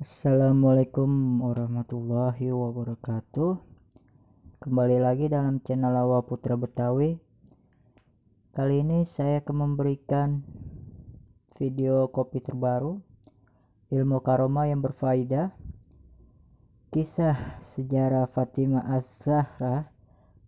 Assalamualaikum warahmatullahi wabarakatuh. Kembali lagi dalam channel Awa Putra Betawi. Kali ini saya akan memberikan video kopi terbaru, ilmu karomah yang berfaedah, kisah sejarah Fatimah Az-Zahra,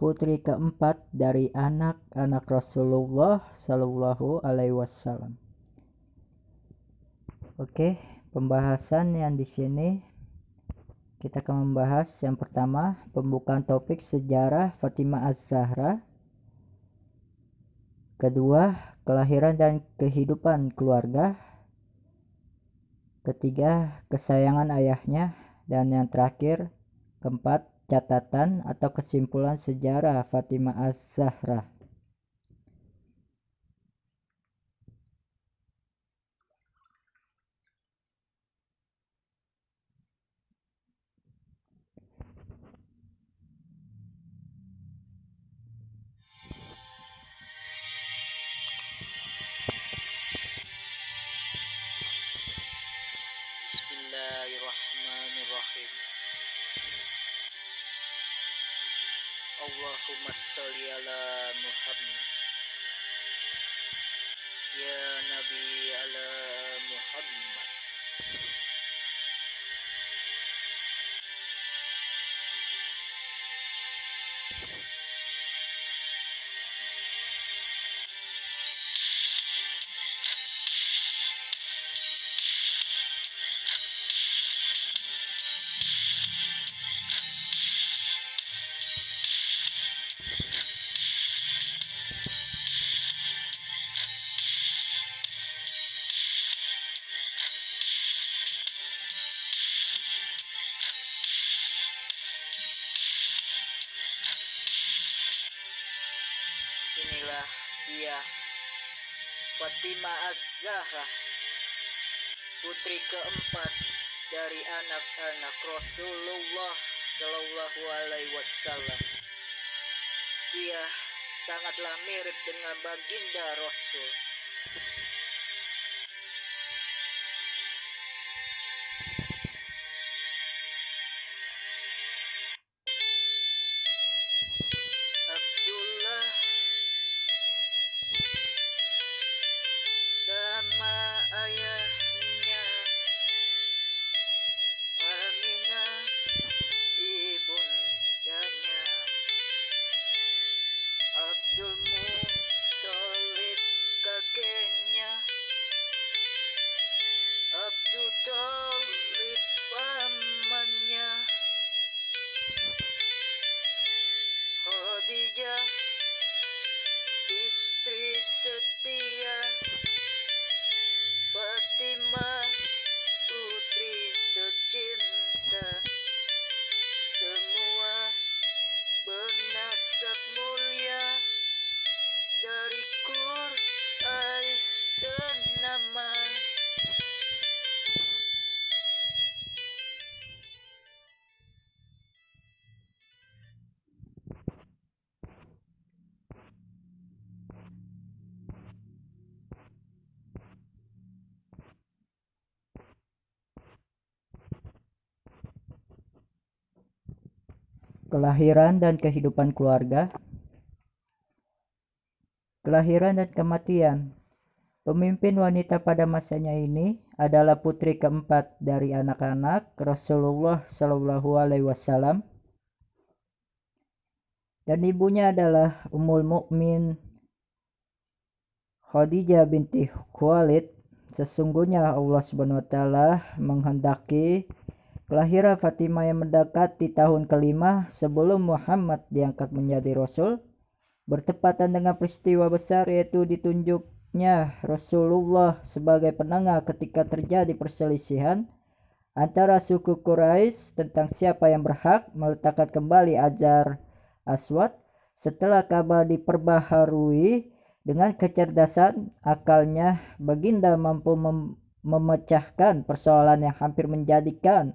putri keempat dari anak-anak Rasulullah Shallallahu Alaihi Wasallam. Oke, pembahasan yang di sini kita akan membahas yang pertama, pembukaan topik sejarah Fatimah Az-Zahra. Kedua, kelahiran dan kehidupan keluarga. Ketiga, kesayangan ayahnya. Dan yang terakhir, keempat, catatan atau kesimpulan sejarah Fatimah Az-Zahra. Bismillahirrahmanirrahim. Allahumma sholli ala Muhammad. Ya Nabi ala Muhammad. Inilah dia Fatimah Az-Zahra, putri keempat dari anak-anak Rasulullah Shallallahu Alaihi Wasallam. Dia sangatlah mirip dengan baginda Rasul. Abdullah nama ayahnya, Aminah ibundanya, Abdul Muthalib kakeknya, Abdul Thalib pamannya, Khadijah istri setia, Fatimah putri tercinta, semua bernasab mulia, dari Quraisy ternama. Kelahiran dan kehidupan keluarga. Kelahiran dan kematian. Pemimpin wanita pada masanya ini adalah putri keempat dari anak-anak Rasulullah Shallallahu Alaihi Wasallam, dan ibunya adalah Ummul Mukmin Khadijah binti Khuwailid. Sesungguhnya Allah Subhanahu wa taala menghendaki kelahiran Fatimah yang mendekati tahun kelima sebelum Muhammad diangkat menjadi rasul, bertepatan dengan peristiwa besar yaitu ditunjuknya Rasulullah sebagai penengah ketika terjadi perselisihan antara suku Quraisy tentang siapa yang berhak meletakkan kembali Hajar Aswad. Setelah Ka'bah diperbaharui dengan kecerdasan akalnya, baginda mampu memecahkan persoalan yang hampir menjadikan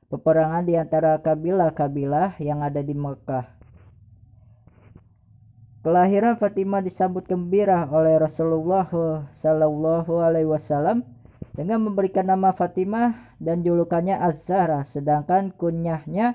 peperangan di antara kabilah-kabilah yang ada di Mekah. Kelahiran Fatimah disambut gembira oleh Rasulullah Shallallahu Alaihi Wasallam dengan memberikan nama Fatimah dan julukannya Az-Zahra, sedangkan kunyahnya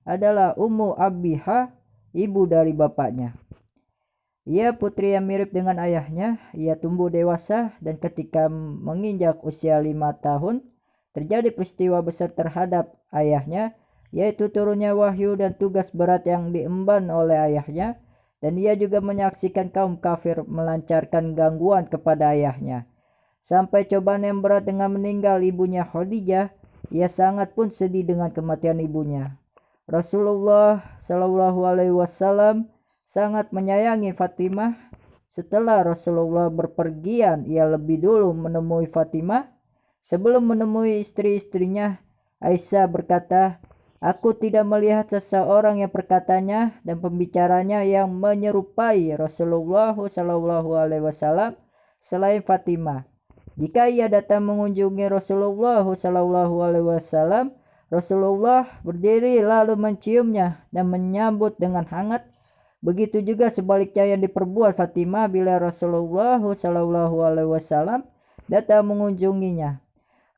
adalah Ummu Abiha, ibu dari bapaknya. Ia putri yang mirip dengan ayahnya. Ia tumbuh dewasa dan ketika menginjak usia 5 tahun, terjadi peristiwa besar terhadap ayahnya, yaitu turunnya wahyu dan tugas berat yang diemban oleh ayahnya, dan ia juga menyaksikan kaum kafir melancarkan gangguan kepada ayahnya. Sampai cobaan yang berat dengan meninggal ibunya Khadijah, ia sangat pun sedih dengan kematian ibunya. Rasulullah Shallallahu Alaihi Wasallam sangat menyayangi Fatimah. Setelah Rasulullah berpergian, ia lebih dulu menemui Fatimah. Sebelum menemui istri-istrinya, Aisyah berkata, "Aku tidak melihat seseorang yang perkataannya dan pembicaranya yang menyerupai Rasulullah Shallallahu Alaihi Wasallam selain Fatimah. Jika ia datang mengunjungi Rasulullah Shallallahu Alaihi Wasallam, Rasulullah berdiri lalu menciumnya dan menyambut dengan hangat. Begitu juga sebaliknya yang diperbuat Fatimah bila Rasulullah Shallallahu Alaihi Wasallam datang mengunjunginya.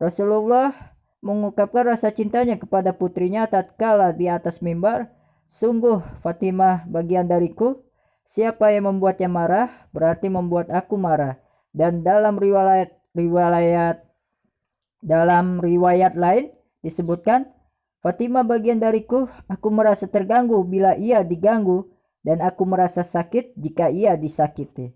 Rasulullah mengungkapkan rasa cintanya kepada putrinya tatkala di atas mimbar. Sungguh Fatimah bagian dariku. Siapa yang membuatnya marah berarti membuat aku marah. Dan dalam riwayat lain disebutkan, Fatimah bagian dariku, aku merasa terganggu bila ia diganggu dan aku merasa sakit jika ia disakiti.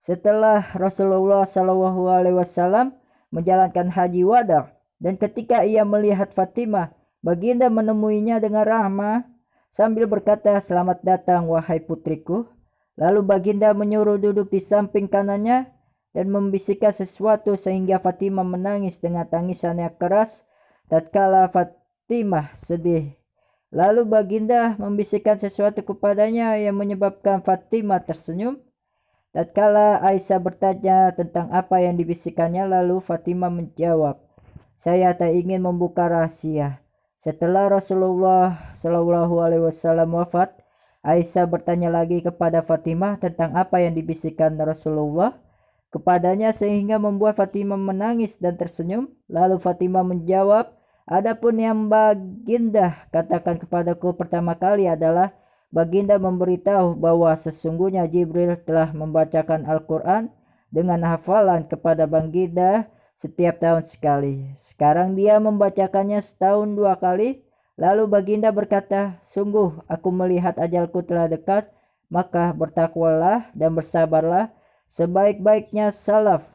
Setelah Rasulullah SAW menjalankan haji wada dan ketika ia melihat Fatimah, baginda menemuinya dengan rahmah sambil berkata, "Selamat datang wahai putriku." Lalu baginda menyuruh duduk di samping kanannya dan membisikkan sesuatu sehingga Fatimah menangis dengan tangisan yang keras tatkala Fatimah sedih. Lalu baginda membisikkan sesuatu kepadanya yang menyebabkan Fatimah tersenyum. Tatkala Aisyah bertanya tentang apa yang dibisikkannya, lalu Fatimah menjawab, "Saya tak ingin membuka rahasia." Setelah Rasulullah SAW wafat, Aisyah bertanya lagi kepada Fatimah tentang apa yang dibisikkan Rasulullah kepadanya sehingga membuat Fatimah menangis dan tersenyum. Lalu Fatimah menjawab, "Adapun yang baginda katakan kepadaku pertama kali adalah baginda memberitahu bahwa sesungguhnya Jibril telah membacakan Al-Quran dengan hafalan kepada baginda setiap tahun sekali. Sekarang dia membacakannya setahun 2 kali. Lalu baginda berkata, sungguh aku melihat ajalku telah dekat, maka bertakwalah dan bersabarlah. Sebaik-baiknya salaf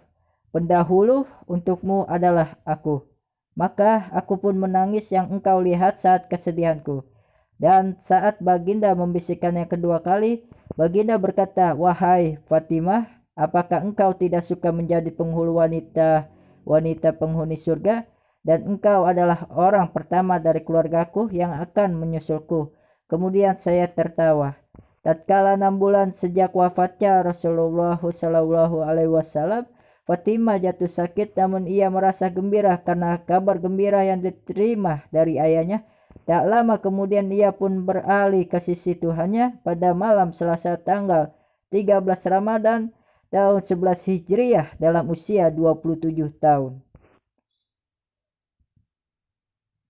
pendahulu untukmu adalah aku. Maka aku pun menangis yang engkau lihat saat kesedihanku." Dan saat baginda membisikkan yang kedua kali, baginda berkata, "Wahai Fatimah, apakah engkau tidak suka menjadi penghulu wanita penghuni surga? Dan engkau adalah orang pertama dari keluargaku yang akan menyusulku." Kemudian saya tertawa. Tatkala 6 bulan sejak wafatnya Rasulullah SAW, Fatimah jatuh sakit, namun ia merasa gembira karena kabar gembira yang diterima dari ayahnya. Tak lama kemudian ia pun beralih ke sisi Tuhannya pada malam Selasa tanggal 13 Ramadan tahun 11 Hijriah dalam usia 27 tahun.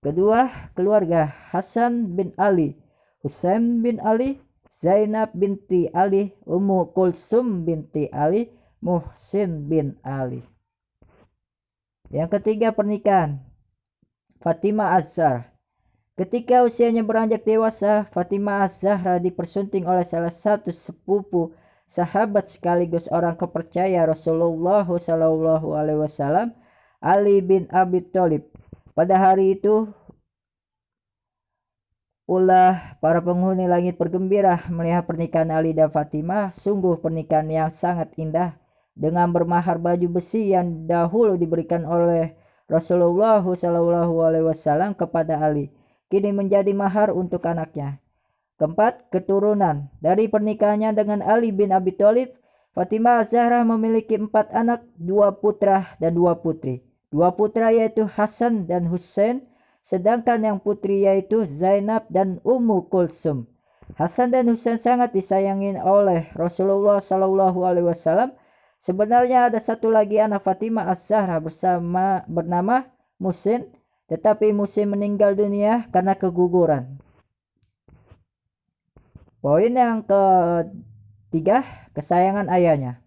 Kedua, keluarga Hasan bin Ali, Husain bin Ali, Zainab binti Ali, Ummu Kulsum binti Ali, Muhsin bin Ali. Yang ketiga, pernikahan Fatimah Az-Zahra. Ketika usianya beranjak dewasa, Fatimah Az-Zahra dipersunting oleh salah satu sepupu sahabat sekaligus orang kepercaya Rasulullah SAW, Ali bin Abi Thalib. Pada hari itu pula para penghuni langit bergembira melihat pernikahan Ali dan Fatimah. Sungguh pernikahan yang sangat indah, dengan bermahar baju besi yang dahulu diberikan oleh Rasulullah SAW kepada Ali, kini menjadi mahar untuk anaknya. Keempat, keturunan. Dari pernikahannya dengan Ali bin Abi Thalib, Fatimah Az-Zahra memiliki 4 anak, 2 putra dan 2 putri. 2 putra yaitu Hasan dan Husain, sedangkan yang putri yaitu Zainab dan Ummu Kulsum. Hasan dan Husain sangat disayangi oleh Rasulullah SAW Sebenarnya ada satu lagi anak Fatimah Az-Zahra bernama Muhsin, tetapi Muhsin meninggal dunia karena keguguran. Poin yang ketiga, kesayangan ayahnya.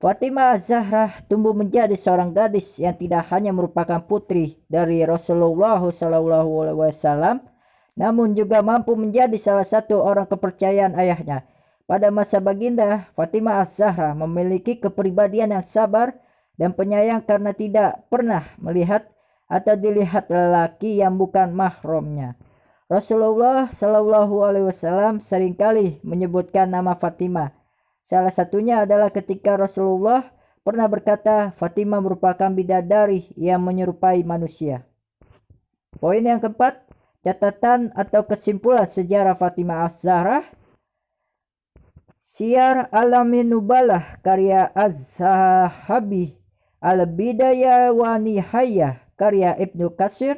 Fatimah Az-Zahra tumbuh menjadi seorang gadis yang tidak hanya merupakan putri dari Rasulullah SAW, namun juga mampu menjadi salah satu orang kepercayaan ayahnya. Pada masa baginda, Fatimah Az-Zahra memiliki kepribadian yang sabar dan penyayang karena tidak pernah melihat atau dilihat lelaki yang bukan mahramnya. Rasulullah SAW seringkali menyebutkan nama Fatimah. Salah satunya adalah ketika Rasulullah pernah berkata Fatimah merupakan bidadari yang menyerupai manusia. Poin yang keempat, catatan atau kesimpulan sejarah Fatimah Az-Zahra. Syiar Alamin Nubalah karya Az-Zahabi, Al-Bidayah wa Nihayah karya Ibnu Katsir,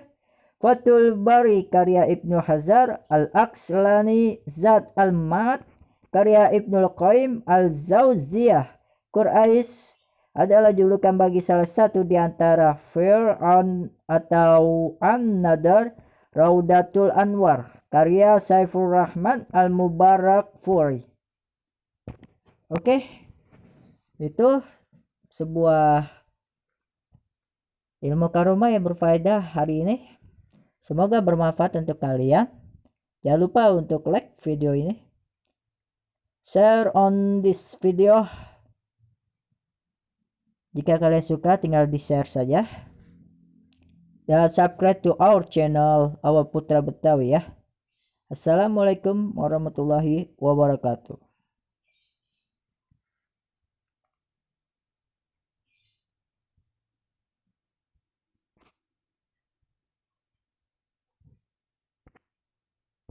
Fathul Bari karya Ibnu Hajar, Al-Aqslani Zat al-Ma'ad karya Ibnul Qayyim Al-Zawziyah. Quraish adalah julukan bagi salah satu di antara Fir'aun atau An-Nadar. Raudatul Anwar karya Saifur Rahman Al-Mubarakfuri. Oke, itu sebuah ilmu karomah yang berfaedah hari ini. Semoga bermanfaat untuk kalian. Jangan lupa untuk like video ini, share on this video. Jika kalian suka, tinggal di share saja. Dan subscribe to our channel, Awal Putra Betawi ya. Assalamualaikum warahmatullahi wabarakatuh.